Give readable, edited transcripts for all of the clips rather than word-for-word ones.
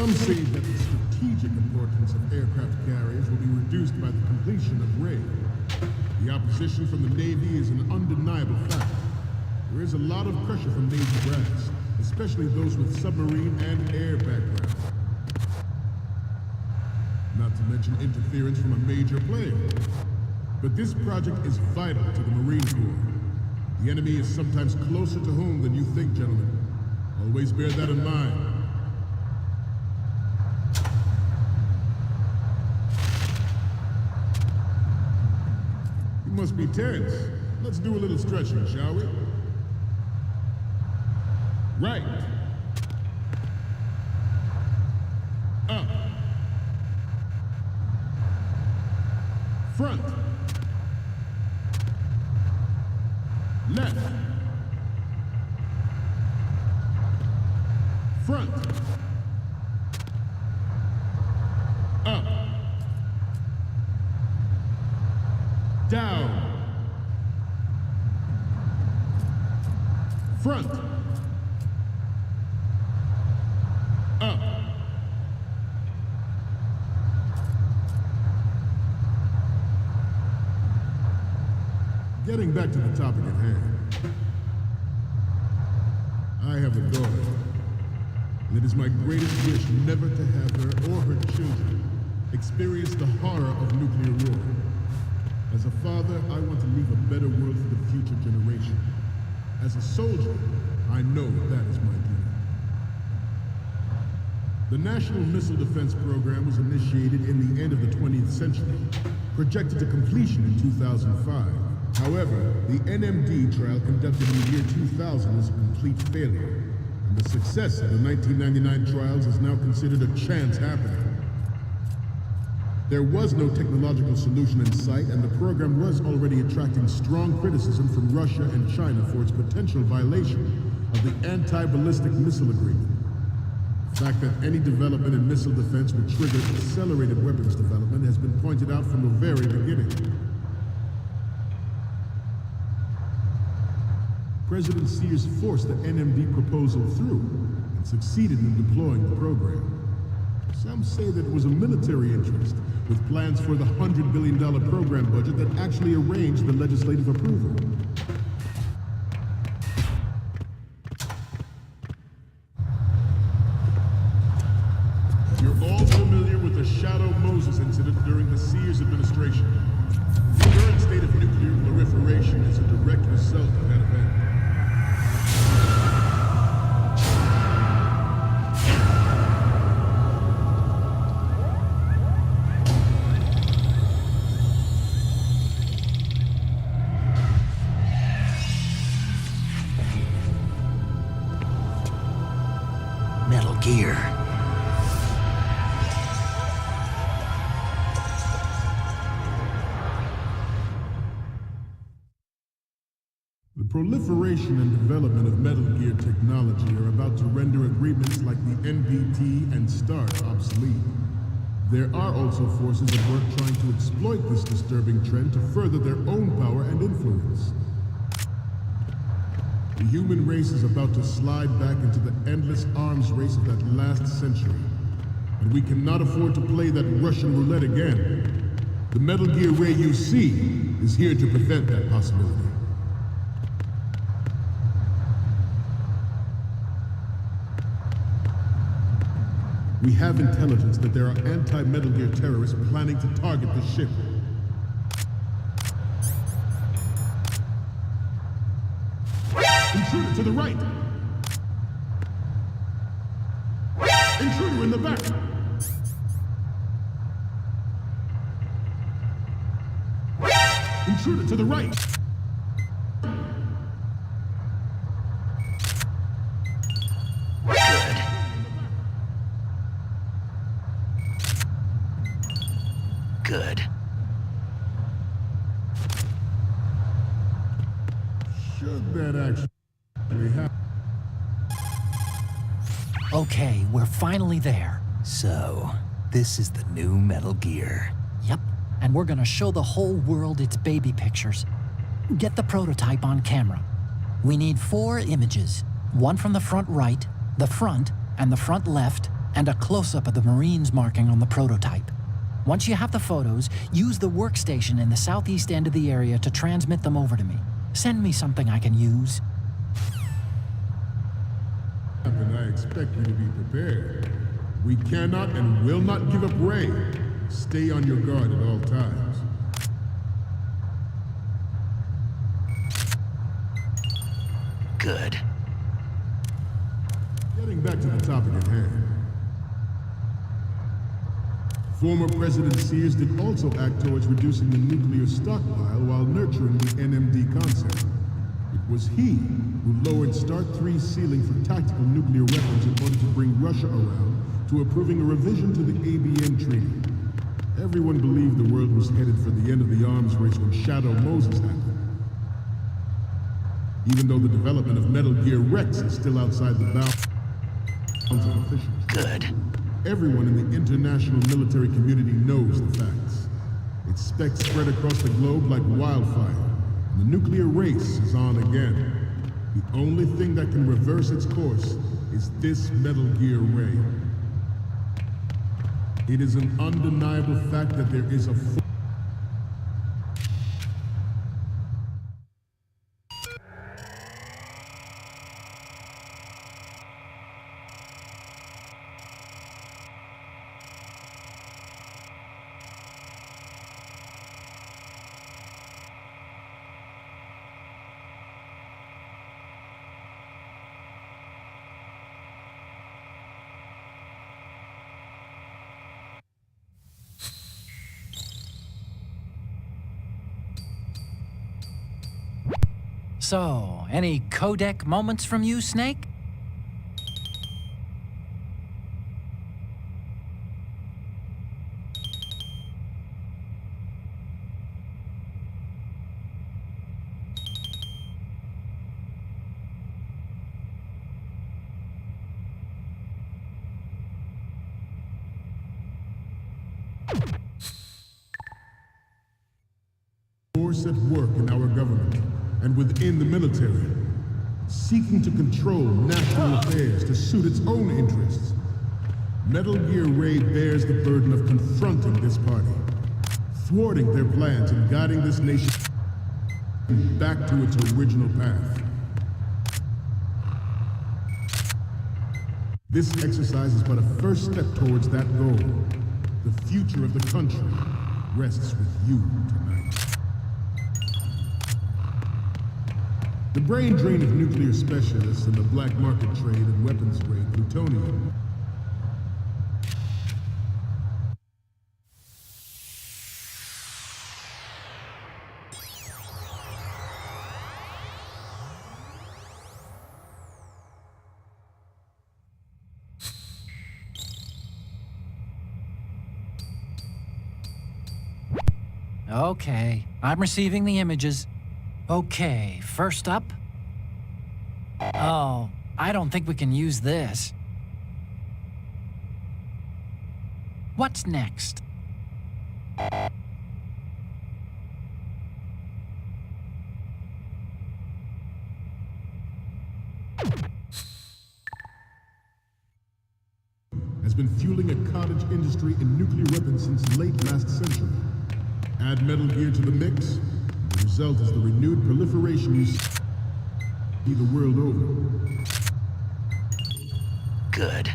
Some say that the strategic importance of aircraft carriers will be reduced by the completion of Ray. The opposition from the Navy is an undeniable fact. There is a lot of pressure from Navy brass, especially those with submarine and air backgrounds. Not to mention interference from a major player. But this project is vital to the Marine Corps. The enemy is sometimes closer to home than you think, gentlemen. Always bear that in mind. You must be tense. Let's do a little stretching, shall we? Right. Up. Front. Left. Front. Up. Down. Front. Up. Getting back to the topic at hand. I have a daughter, and it is my greatest wish never to have her or her children experience the horror of nuclear war. As a father, I want to leave a better world for the future generation. As a soldier, I know that is my duty. The National Missile Defense Program was initiated in the end of the 20th century, projected to completion in 2005. However, the NMD trial conducted in the year 2000 was a complete failure, and the success of the 1999 trials is now considered a chance happening. There was no technological solution in sight, and the program was already attracting strong criticism from Russia and China for its potential violation of the Anti-Ballistic Missile Agreement. The fact that any development in missile defense would trigger accelerated weapons development has been pointed out from the very beginning. President Sears forced the NMD proposal through and succeeded in deploying the program. Some say that it was a military interest, with plans for the $100 billion program budget that actually arranged the legislative approval. You're all familiar with the Shadow Moses incident during the Sears administration. The current state of nuclear proliferation is a direct result of that event. Metal Gear. The proliferation and development of Metal Gear technology are about to render agreements like the NPT and START obsolete. There are also forces at work trying to exploit this disturbing trend to further their own power and influence. The human race is about to slide back into the endless arms race of that last century, and we cannot afford to play that Russian roulette again. The Metal Gear Ray you see is here to prevent that possibility. We have intelligence that there are anti-Metal Gear terrorists planning to target the ship. Intruder to the right! Intruder in the back! Intruder to the right! Good. Should that actually happen? Okay, we're finally there. So, this is the new Metal Gear. Yep, and we're gonna show the whole world its baby pictures. Get the prototype on camera. We need 4 images. One from the front right, the front, and the front left, and a close-up of the Marines marking on the prototype. Once you have the photos, use the workstation in the southeast end of the area to transmit them over to me. Send me something I can use. And I expect you to be prepared. We cannot and will not give up Ray. Stay on your guard at all times. Good. Getting back to the topic at hand. Former President Sears did also act towards reducing the nuclear stockpile while nurturing the NMD concept. It was he who lowered Start 3's ceiling for tactical nuclear weapons in order to bring Russia around to approving a revision to the ABN Treaty. Everyone believed the world was headed for the end of the arms race when Shadow Moses happened. Even though the development of Metal Gear Rex is still outside the bounds of officials. Good. Everyone in the international military community knows the facts. Its specs spread across the globe like wildfire, and the nuclear race is on again. The only thing that can reverse its course is this Metal Gear Ray. It is an undeniable fact that there is a So, any codec moments from you, Snake? force at work in our government and within the military, seeking to control national affairs to suit its own interests. Metal Gear Ray bears the burden of confronting this party, thwarting their plans and guiding this nation back to its original path. This exercise is but a first step towards that goal. The future of the country rests with you tonight. The brain drain of nuclear specialists and the black market trade and weapons grade plutonium. Okay, I'm receiving the images. Okay, first up. Oh, I don't think we can use this. What's next? Has been fueling a cottage industry in nuclear weapons since late last century. Add Metal Gear to the mix, the result is the renewed proliferation you see the world over. Good.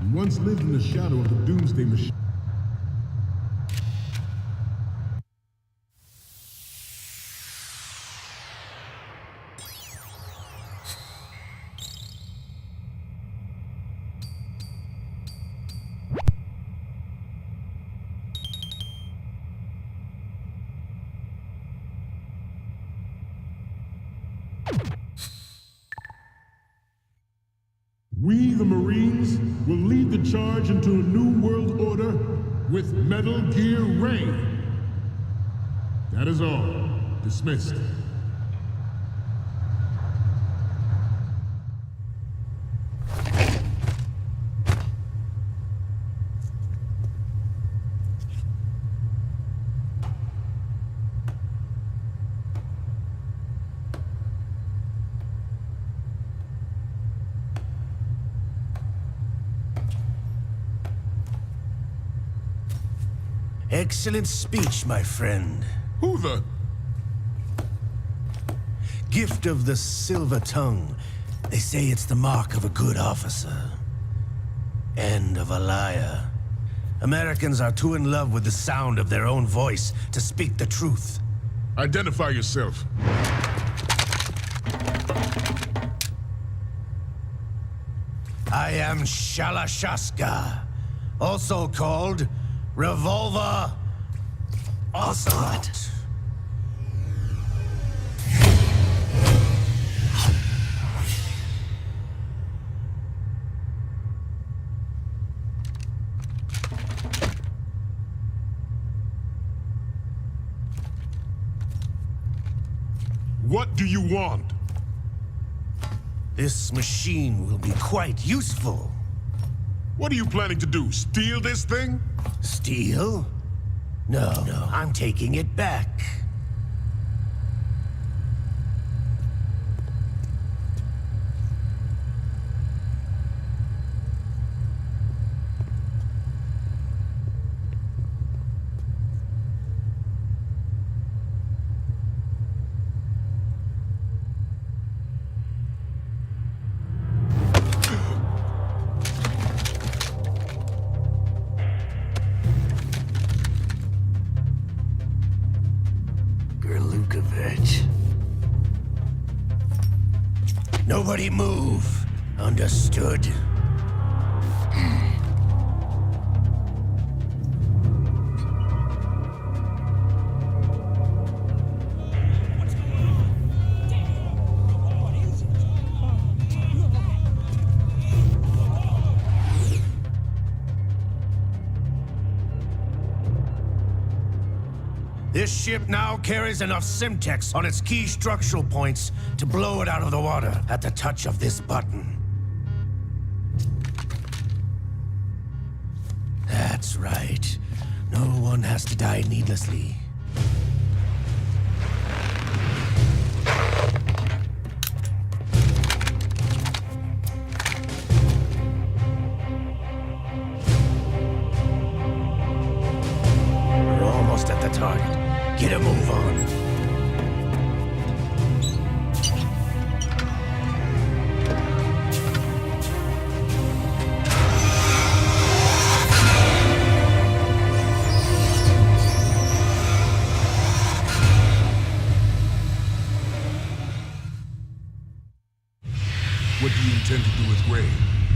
We once lived in the shadow of the doomsday machine. We, the Marines, will lead the charge into a new world order with Metal Gear Ray. That is all. Dismissed. Excellent speech, my friend. Who the... Gift of the silver tongue. They say it's the mark of a good officer. And of a liar. Americans are too in love with the sound of their own voice to speak the truth. Identify yourself. I am Shalashaska, also called Revolver Ocelot. What do you want? This machine will be quite useful. What are you planning to do? Steal this thing? Steal? No, I'm taking it back. Gurlukovich. Nobody move. Understood? This ship now carries enough Simtex on its key structural points to blow it out of the water at the touch of this button. That's right. No one has to die needlessly. We're almost at the target. Get a move on. What do you intend to do with Gray?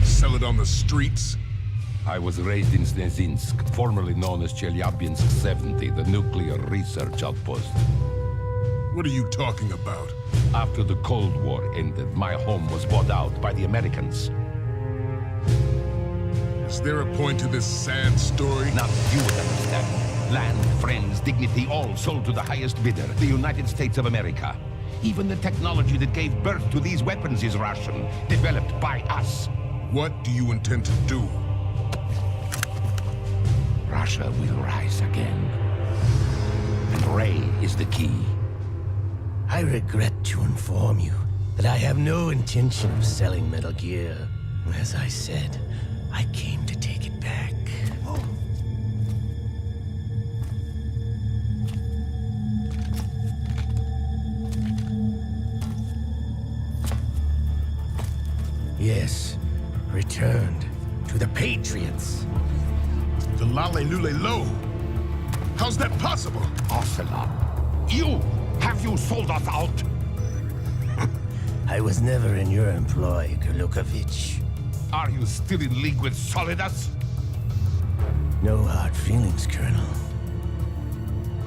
Sell it on the streets? I was raised in Snezinsk, formerly known as Chelyabinsk 70, the nuclear research outpost. What are you talking about? After the Cold War ended, my home was bought out by the Americans. Is there a point to this sad story? Now you would understand. Land, friends, dignity, all sold to the highest bidder, the United States of America. Even the technology that gave birth to these weapons is Russian, developed by us. What do you intend to do? Russia will rise again. And Ray is the key. I regret to inform you that I have no intention of selling Metal Gear. As I said, I came to take it back. Yes, returned to the Patriots. The Lale Lule Lo? How's that possible? Ocelot, have you sold us out? I was never in your employ, Gurlukovich. Are you still in league with Solidus? No hard feelings, Colonel.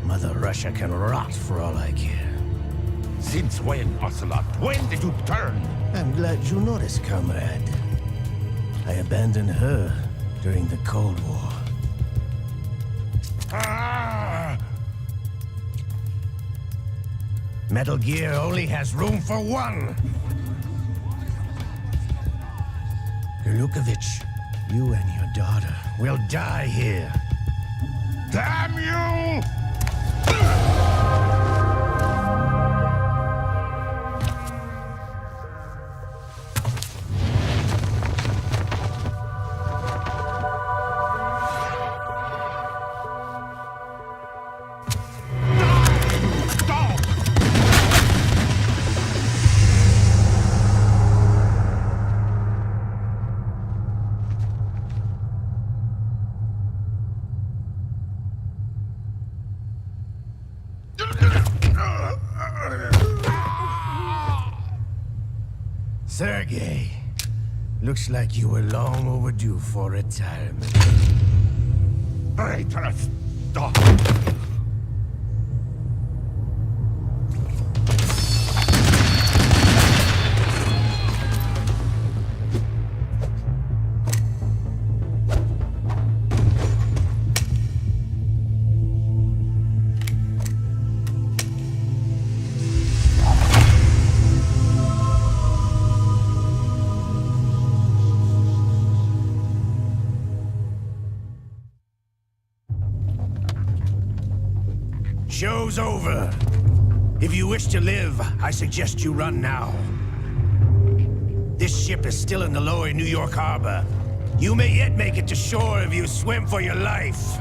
Mother Russia can rot for all I care. Since when, Ocelot? When did you turn? I'm glad you noticed, comrade. I abandoned her during the Cold War. Metal Gear only has room for one! Gurlukovich, you and your daughter will die here. Damn you! Sergei, looks like you were long overdue for retirement. Traitorous! Oh. Show's over. If you wish to live, I suggest you run now. This ship is still in the lower New York harbor. You may yet make it to shore if you swim for your life.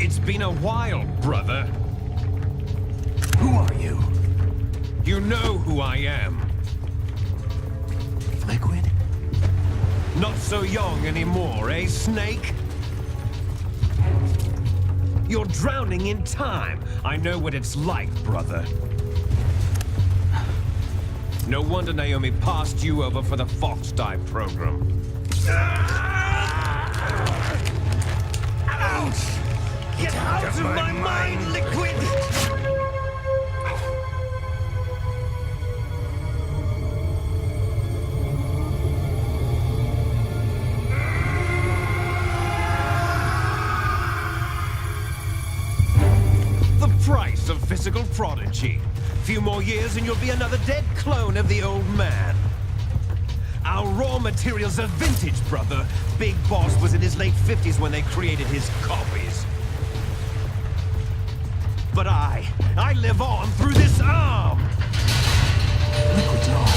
It's been a while, brother. Who are you? You know who I am. Liquid? Not so young anymore, eh, Snake? You're drowning in time. I know what it's like, brother. No wonder Naomi passed you over for the Fox Dive program. Ouch! Get out of my mind, Liquid! The price of physical prodigy. Few more years and you'll be another dead clone of the old man. Our raw materials are vintage, brother. Big Boss was in his late 50s when they created his copies. But I live on through this arm! Liquid's on.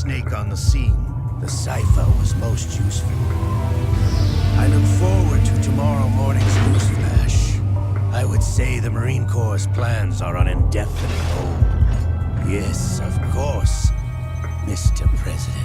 Snake on the scene, the cipher was most useful. I look forward to tomorrow morning's news flash. I would say the Marine Corps' plans are on indefinite hold. Yes, of course, Mr. President.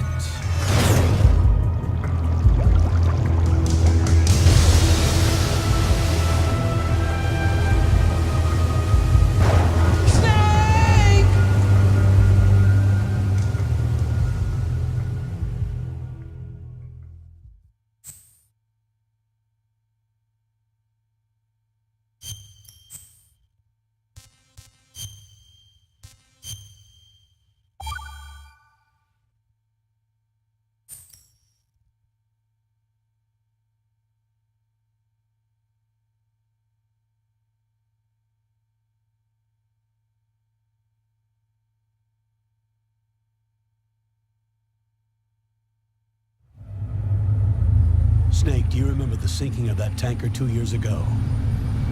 Snake, do you remember the sinking of that tanker 2 years ago?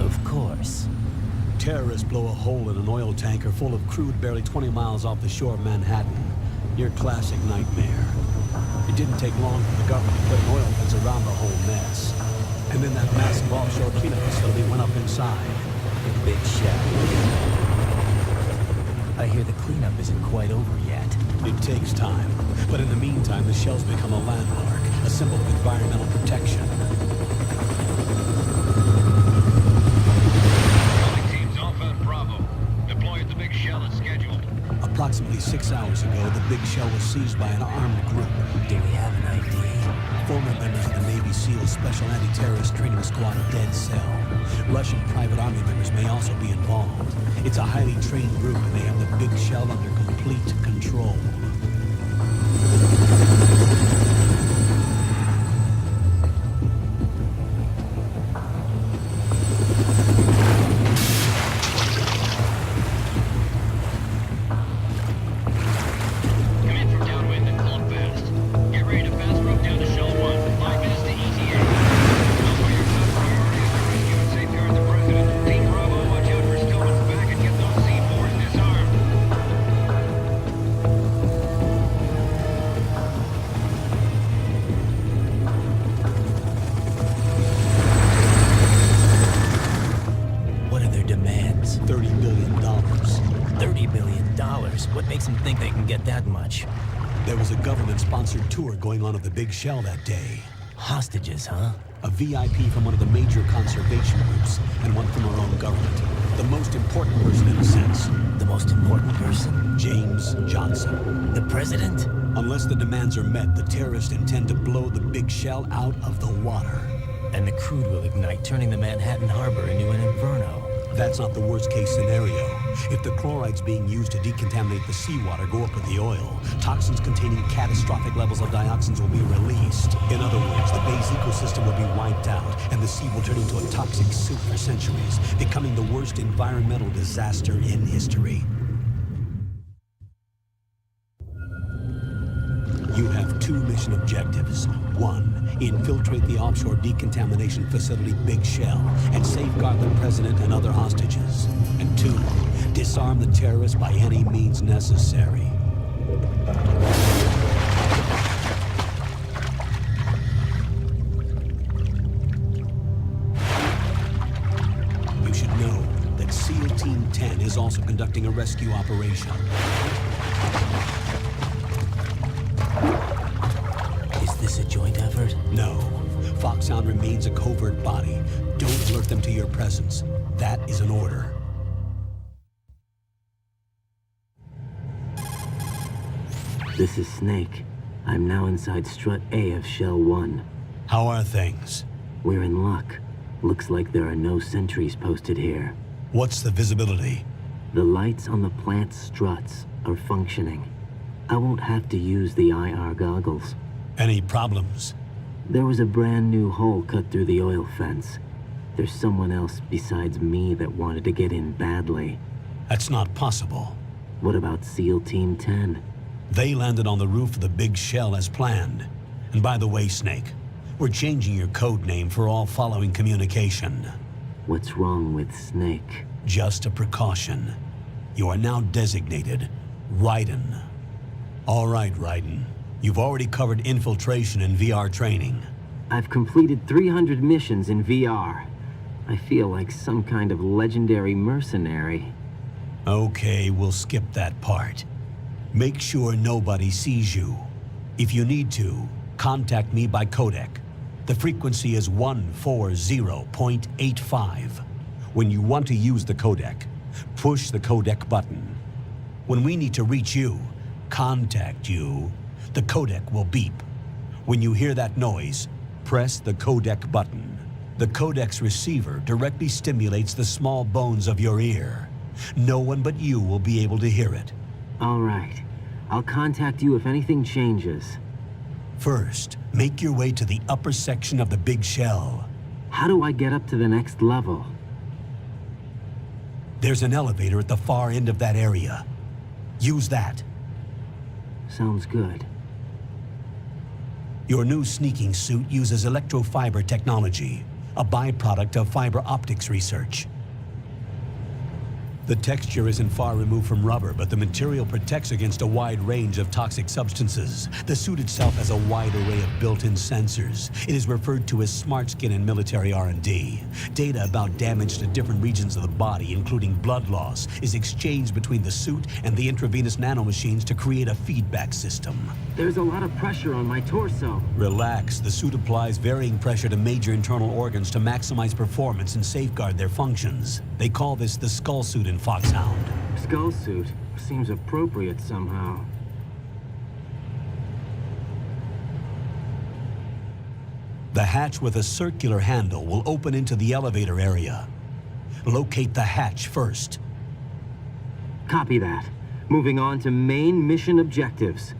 Of course. Terrorists blow a hole in an oil tanker full of crude barely 20 miles off the shore of Manhattan. Your classic nightmare. It didn't take long for the government to put an oil fence around the whole mess. And then that massive offshore cleanup facility went up inside. Big shell. I hear the cleanup isn't quite over yet. It takes time. But in the meantime, the shell's become a landmark, a symbol of environmental protection. Teams Alpha and Bravo. Deploy at the big shell as scheduled. Approximately 6 hours ago, the big shell was seized by an armed group. Do we have an ID? Former members of the Navy SEAL Special Anti-Terrorist Training Squad of Dead Cell. Russian private army members may also be involved. It's a highly trained group, and they have the big shell under complete control. There was a government-sponsored tour going on of the big shell that day. Hostages, huh? A VIP from one of the major conservation groups, and one from our own government. The most important person in a sense. The most important person? James Johnson. The president? Unless the demands are met, the terrorists intend to blow the big shell out of the water. And the crude will ignite, turning the Manhattan Harbor into an inferno. That's not the worst-case scenario. If the chlorides being used to decontaminate the seawater go up with the oil, toxins containing catastrophic levels of dioxins will be released. In other words, the bay's ecosystem will be wiped out, and the sea will turn into a toxic soup for centuries, becoming the worst environmental disaster in history. You have 2 mission objectives. 1, infiltrate the offshore decontamination facility Big Shell and safeguard the president and other hostages. And 2, disarm the terrorists by any means necessary. You should know that SEAL Team 10 is also conducting a rescue operation. Is this a joint effort? No. Foxhound remains a covert body. Don't alert them to your presence. That is an order. This is Snake. I'm now inside Strut A of Shell 1. How are things? We're in luck. Looks like there are no sentries posted here. What's the visibility? The lights on the plant's struts are functioning. I won't have to use the IR goggles. Any problems? There was a brand new hole cut through the oil fence. There's someone else besides me that wanted to get in badly. That's not possible. What about SEAL Team 10? They landed on the roof of the Big Shell as planned. And by the way, Snake, we're changing your code name for all following communication. What's wrong with Snake? Just a precaution. You are now designated Raiden. All right, Raiden. You've already covered infiltration and VR training. I've completed 300 missions in VR. I feel like some kind of legendary mercenary. Okay, we'll skip that part. Make sure nobody sees you. If you need to, contact me by codec. The frequency is 140.85. When you want to use the codec, push the codec button. When we need to reach you, contact you, the codec will beep. When you hear that noise, press the codec button. The codec's receiver directly stimulates the small bones of your ear. No one but you will be able to hear it. All right. I'll contact you if anything changes. First, make your way to the upper section of the big shell. How do I get up to the next level? There's an elevator at the far end of that area. Use that. Sounds good. Your new sneaking suit uses electrofiber technology, a byproduct of fiber optics research. The texture isn't far removed from rubber, but the material protects against a wide range of toxic substances. The suit itself has a wide array of built-in sensors. It is referred to as smart skin in military R&D. Data about damage to different regions of the body, including blood loss, is exchanged between the suit and the intravenous nanomachines to create a feedback system. There's a lot of pressure on my torso. Relax. The suit applies varying pressure to major internal organs to maximize performance and safeguard their functions. They call this the skull suit in Foxhound. Skull suit seems appropriate somehow. The hatch with a circular handle will open into the elevator area. Locate the hatch first. Copy that. Moving on to main mission objectives.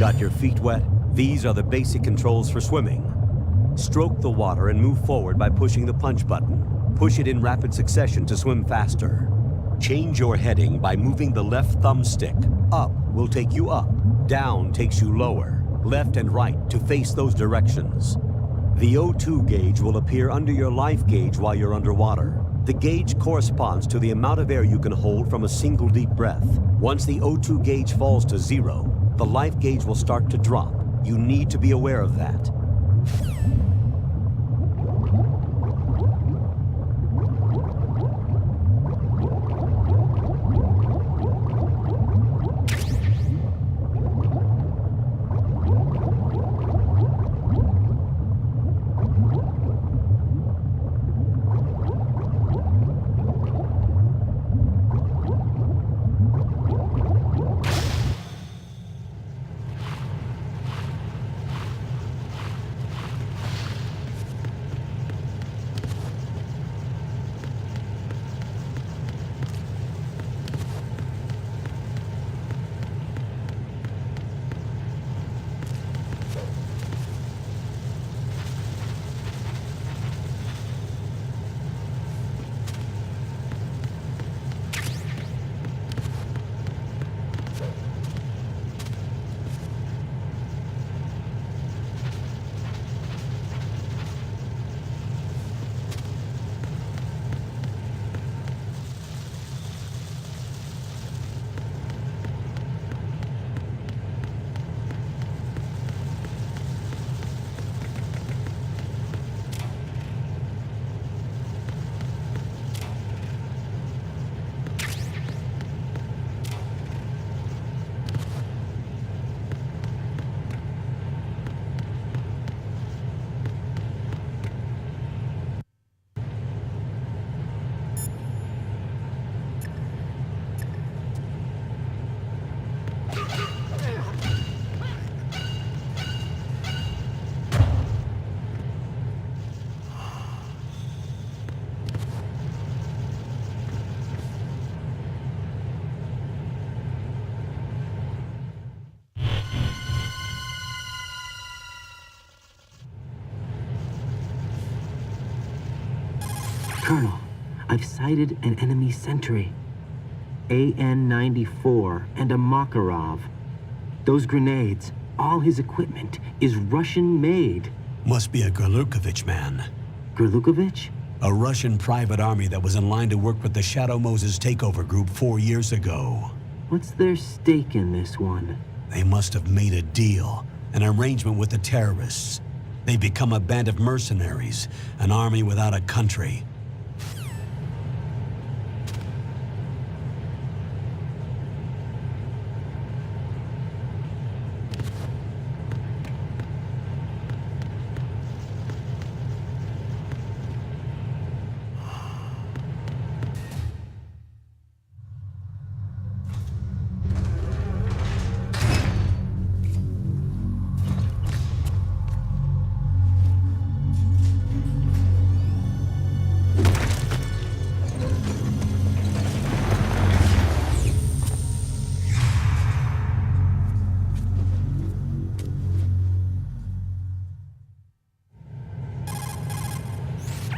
Got your feet wet? These are the basic controls for swimming. Stroke the water and move forward by pushing the punch button. Push it in rapid succession to swim faster. Change your heading by moving the left thumbstick. Up will take you up. Down takes you lower. Left and right to face those directions. The O2 gauge will appear under your life gauge while you're underwater. The gauge corresponds to the amount of air you can hold from a single deep breath. Once the O2 gauge falls to 0, the life gauge will start to drop. You need to be aware of that. Colonel, I've sighted an enemy sentry. AN-94 and a Makarov. Those grenades, all his equipment, is Russian-made. Must be a Gurlukovich man. Gurlukovich? A Russian private army that was in line to work with the Shadow Moses takeover group 4 years ago. What's their stake in this one? They must have made a deal, an arrangement with the terrorists. They become a band of mercenaries, an army without a country.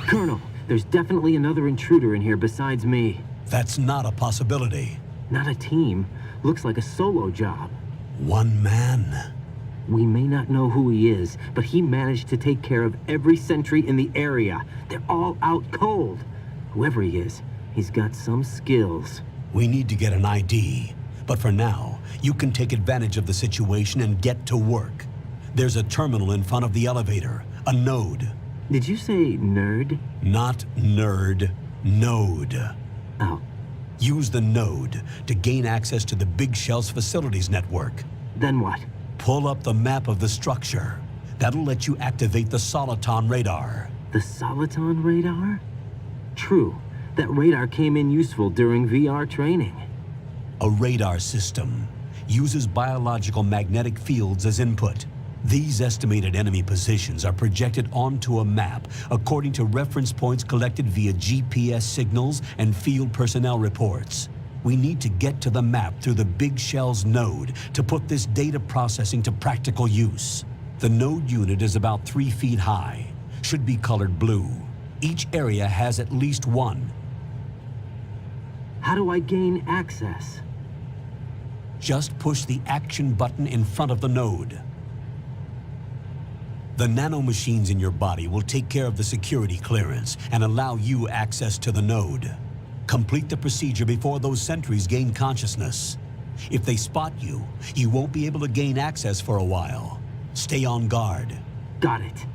Colonel, there's definitely another intruder in here besides me. That's not a possibility. Not a team. Looks like a solo job. One man? We may not know who he is, but he managed to take care of every sentry in the area. They're all out cold. Whoever he is, he's got some skills. We need to get an ID. But for now, you can take advantage of the situation and get to work. There's a terminal in front of the elevator, a node. Did you say nerd? Not nerd, node. Oh. Use the node to gain access to the Big Shell's facilities network. Then what? Pull up the map of the structure. That'll let you activate the Soliton radar. The Soliton radar? True. That radar came in useful during VR training. A radar system uses biological magnetic fields as input. These estimated enemy positions are projected onto a map according to reference points collected via GPS signals and field personnel reports. We need to get to the map through the Big Shell's node to put this data processing to practical use. The node unit is about 3 feet high, should be colored blue. Each area has at least one. How do I gain access? Just push the action button in front of the node. The nanomachines in your body will take care of the security clearance and allow you access to the node. Complete the procedure before those sentries gain consciousness. If they spot you, you won't be able to gain access for a while. Stay on guard. Got it.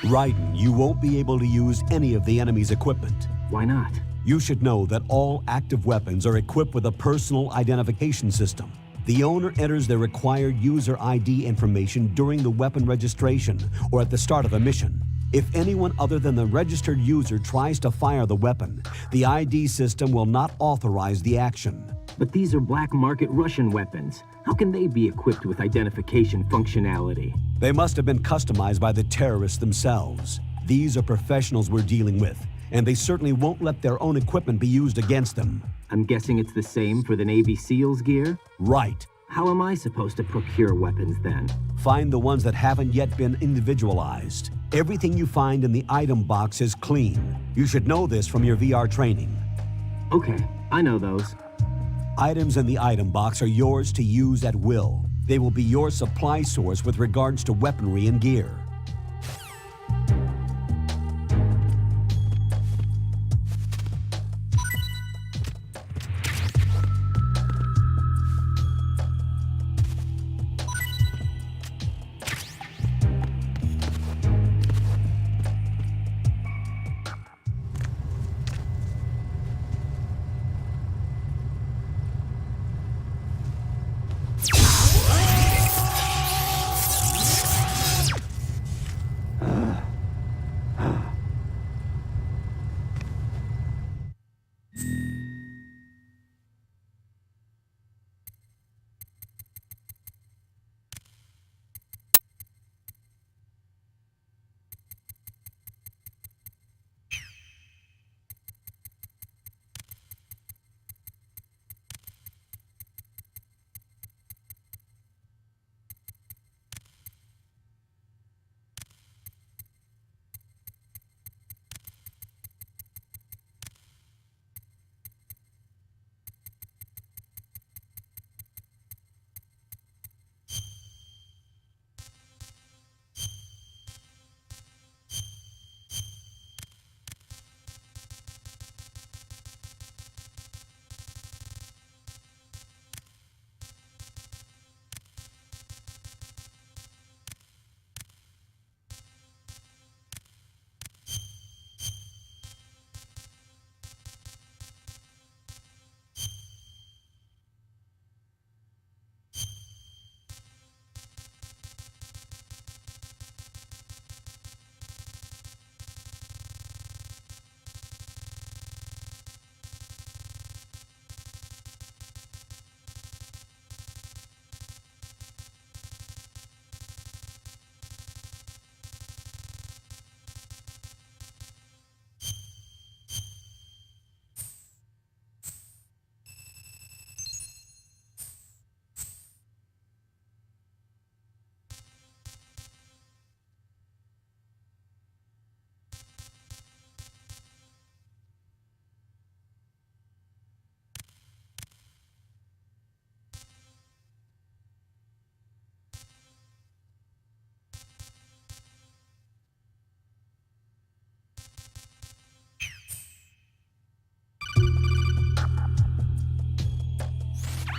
Raiden, you won't be able to use any of the enemy's equipment. Why not? You should know that all active weapons are equipped with a personal identification system. The owner enters their required user ID information during the weapon registration or at the start of a mission. If anyone other than the registered user tries to fire the weapon, the ID system will not authorize the action. But these are black market Russian weapons. How can they be equipped with identification functionality? They must have been customized by the terrorists themselves. These are professionals we're dealing with, and they certainly won't let their own equipment be used against them. I'm guessing it's the same for the Navy SEALs gear? Right. How am I supposed to procure weapons then? Find the ones that haven't yet been individualized. Everything you find in the item box is clean. You should know this from your VR training. Okay, I know those. Items in the item box are yours to use at will. They will be your supply source with regards to weaponry and gear.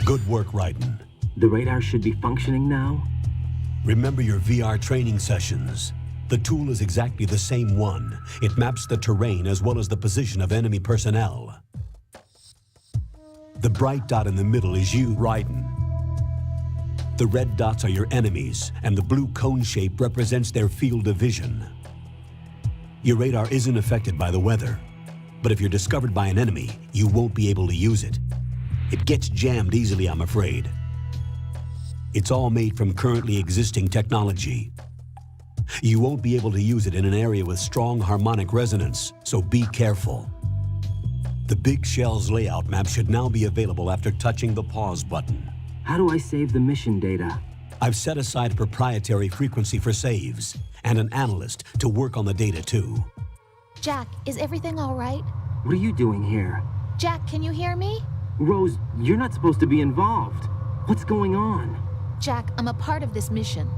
Good work, Raiden. The radar should be functioning now? Remember your VR training sessions. The tool is exactly the same one. It maps the terrain as well as the position of enemy personnel. The bright dot in the middle is you, Raiden. The red dots are your enemies, and the blue cone shape represents their field of vision. Your radar isn't affected by the weather, but if you're discovered by an enemy, you won't be able to use it. It gets jammed easily, I'm afraid. It's all made from currently existing technology. You won't be able to use it in an area with strong harmonic resonance, so be careful. The Big Shell's layout map should now be available after touching the pause button. How do I save the mission data? I've set aside a proprietary frequency for saves, and an analyst to work on the data too. Jack, is everything all right? What are you doing here? Jack, can you hear me? Rose, you're not supposed to be involved. What's going on? Jack, I'm a part of this mission.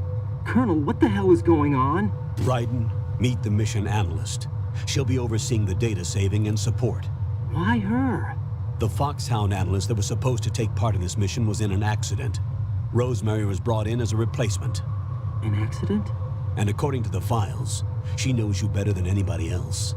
Colonel, what the hell is going on? Raiden, meet the mission analyst. She'll be overseeing the data saving and support. Why her? The Foxhound analyst that was supposed to take part in this mission was in an accident. Rosemary was brought in as a replacement. An accident? And according to the files, she knows you better than anybody else.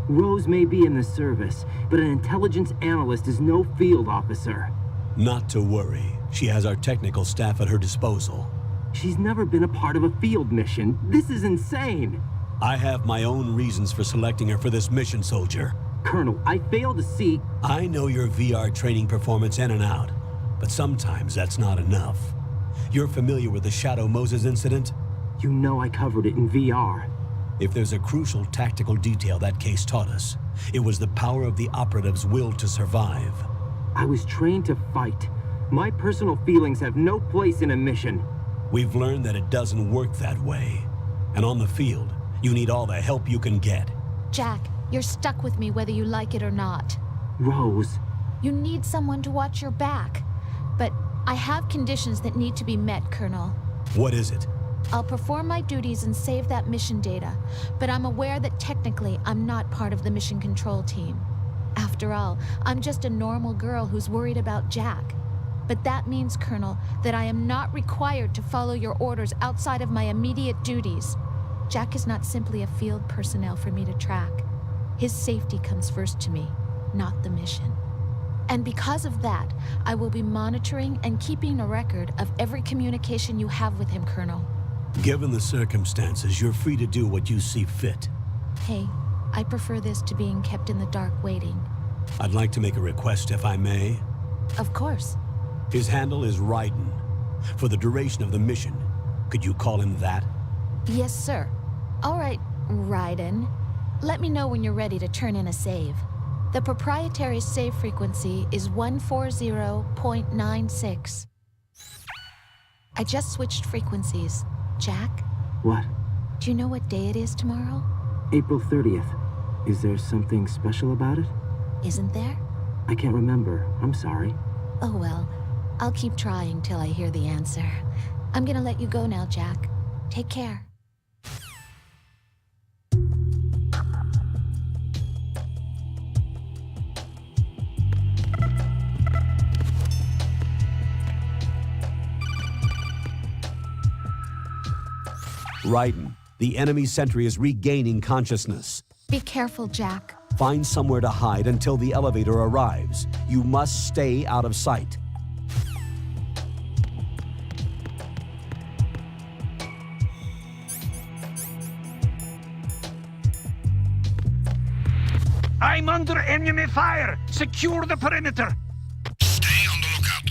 Rose may be in the service, but an intelligence analyst is no field officer. Not to worry. She has our technical staff at her disposal. She's never been a part of a field mission. This is insane. I have my own reasons for selecting her for this mission, soldier. Colonel, I fail to see... I know your VR training performance in and out, but sometimes that's not enough. You're familiar with the Shadow Moses incident? You know I covered it in VR. If there's a crucial tactical detail that case taught us, it was the power of the operative's will to survive. I was trained to fight. My personal feelings have no place in a mission. We've learned that it doesn't work that way. And on the field, you need all the help you can get. Jack, you're stuck with me whether you like it or not. Rose. You need someone to watch your back. But I have conditions that need to be met, Colonel. What is it? I'll perform my duties and save that mission data, but I'm aware that technically I'm not part of the mission control team. After all, I'm just a normal girl who's worried about Jack. But that means, Colonel, that I am not required to follow your orders outside of my immediate duties. Jack is not simply a field personnel for me to track. His safety comes first to me, not the mission. And because of that, I will be monitoring and keeping a record of every communication you have with him, Colonel. Given the circumstances, you're free to do what you see fit. Hey, I prefer this to being kept in the dark waiting. I'd like to make a request, if I may. Of course. His handle is Raiden. For the duration of the mission, could you call him that? Yes, sir. All right, Raiden. Let me know when you're ready to turn in a save. The proprietary save frequency is 140.96. I just switched frequencies. Jack? What? Do you know what day it is tomorrow? April 30th. Is there something special about it? Isn't there? I can't remember. I'm sorry. Oh well, I'll keep trying till I hear the answer. I'm gonna let you go now, Jack. Take care. Raiden, the enemy sentry is regaining consciousness. Be careful, Jack. Find somewhere to hide until the elevator arrives. You must stay out of sight. I'm under enemy fire! Secure the perimeter! Stay on the lookout.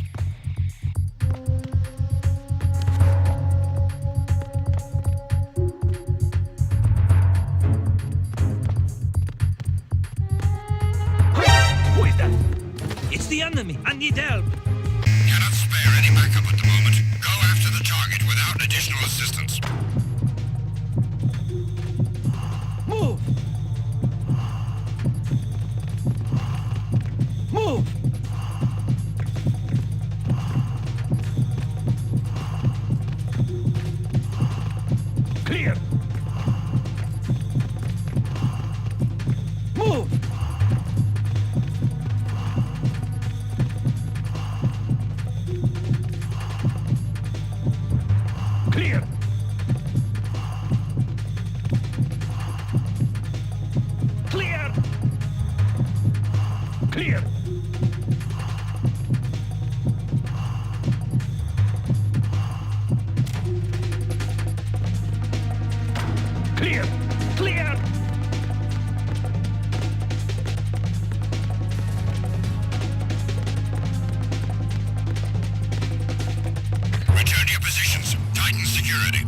Who is that? It's the enemy! I need help! Cannot spare any backup at the moment. Go after the target without additional assistance. Move! Move! Clear! Move! Clear! Clear! Clear! Return to your positions. Tighten security.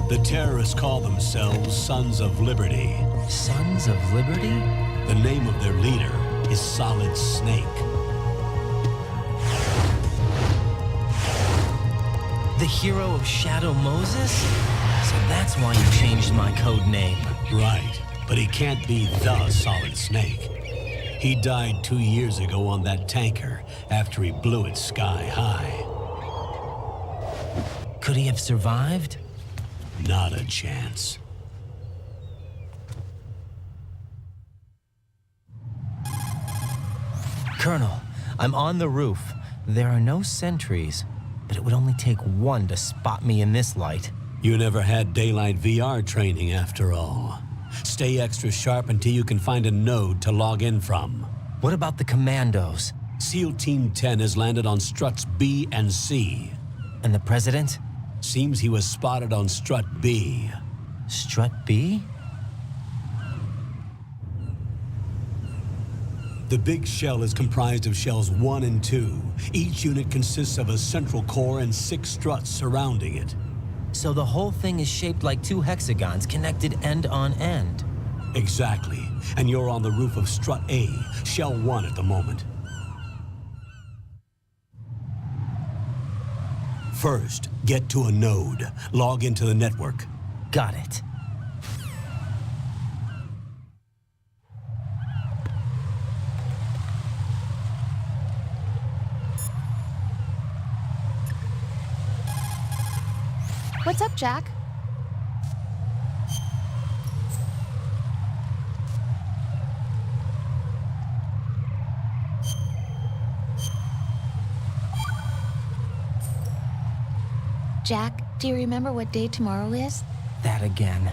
The terrorists call themselves Sons of Liberty. Sons of Liberty? The name of their leader is Solid Snake. The hero of Shadow Moses? So that's why you changed my code name. Right, but he can't be the Solid Snake. He died 2 years ago on that tanker after he blew it sky high. Could he have survived? Not a chance. Colonel, I'm on the roof. There are no sentries, but it would only take one to spot me in this light. You never had daylight VR training after all. Stay extra sharp until you can find a node to log in from. What about the commandos? SEAL Team 10 has landed on struts B and C. And the president? Seems he was spotted on strut B. Strut B? The big shell is comprised of shells 1 and 2. Each unit consists of a central core and 6 struts surrounding it. So the whole thing is shaped like 2 hexagons connected end on end. Exactly. And you're on the roof of strut A, shell 1 at the moment. First, get to a node. Log into the network. Got it. What's up, Jack? Jack, do you remember what day tomorrow is? That again.